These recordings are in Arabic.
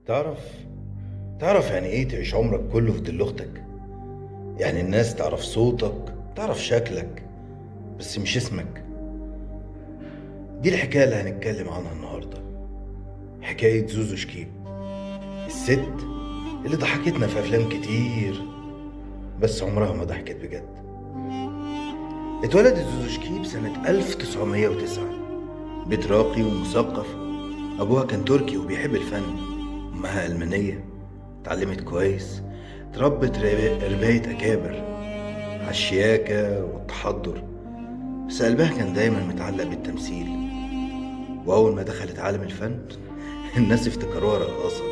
تعرف تعرف يعني ايه تعيش عمرك كله في ظل اختك؟ يعني الناس تعرف صوتك، تعرف شكلك، بس مش اسمك. دي الحكاية اللي هنتكلم عنها النهاردة. حكاية زوزو شكيب، الست اللي ضحكتنا في افلام كتير بس عمرها ما ضحكت بجد. اتولدت زوزو شكيب سنة 1909، بيت راقي ومثقف. ابوها كان تركي وبيحب الفن، امها المانية، اتعلمت كويس، اتربت رباية اكابر على الشياكة والتحضر، بس قلبها كان دايما متعلق بالتمثيل. وأول ما دخلت عالم الفن الناس افتكروها رقاصة،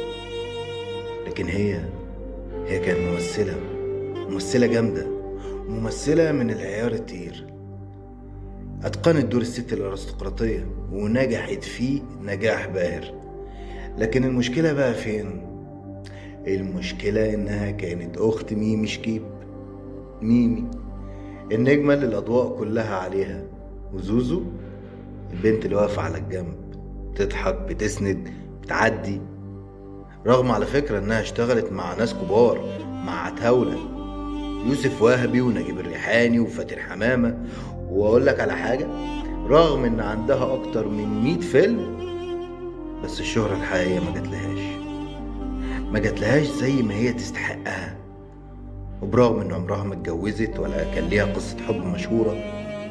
لكن هي كانت ممثلة جامدة، ممثلة من العيار التقيل. أتقنت دور الست الأرستقراطية ونجحت فيه نجاح باهر. لكن المشكلة بقى فين؟ المشكلة إنها كانت أخت ميمي شكيب. ميمي النجمة اللي الأضواء كلها عليها، وزوزو البنت اللي واقفة على الجنب، بتضحك، بتسند، بتعدي. رغم على فكرة انها اشتغلت مع ناس كبار، مع عتاولة، يوسف وهبي ونجيب الريحاني وفاتن حمامة. واقول لك على حاجة، رغم ان عندها اكتر من 100 فيلم، بس الشهرة الحقيقية ما جاتلهاش زي ما هي تستحقها. وبرغم ان عمرها ما اتجوزت ولا كان ليها قصة حب مشهورة،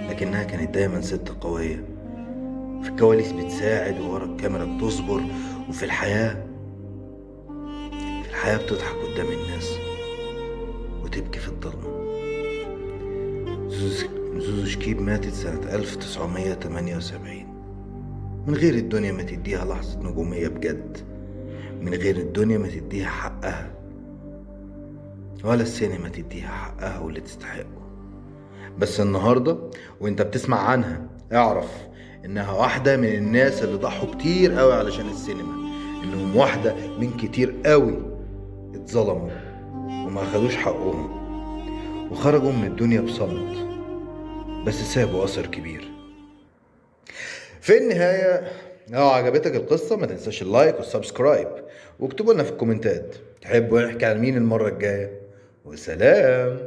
لكنها كانت دايما ست قوية، في الكواليس بتساعد وورا الكاميرا بتصبر، وفي الحياة بتضحك قدام الناس وتبكي في الضلمة. زوزو شكيب ماتت سنة 1978، من غير الدنيا ما تديها لحظة نجومية بجد، من غير الدنيا ما تديها حقها، ولا السينما تديها حقها واللي تستحقه. بس النهاردة وانت بتسمع عنها، اعرف انها واحدة من الناس اللي ضحوا كتير قوي علشان السينما، انهم واحدة من كتير قوي اتظلموا وما خدوش حقهم، وخرجوا من الدنيا بصمت، بس سابوا اثر كبير. في النهاية، لو عجبتك القصة ما تنساش اللايك والسبسكرايب، واكتبوا لنا في الكومنتات تحبوا نحكي عن مين المرة الجاية. وسلام.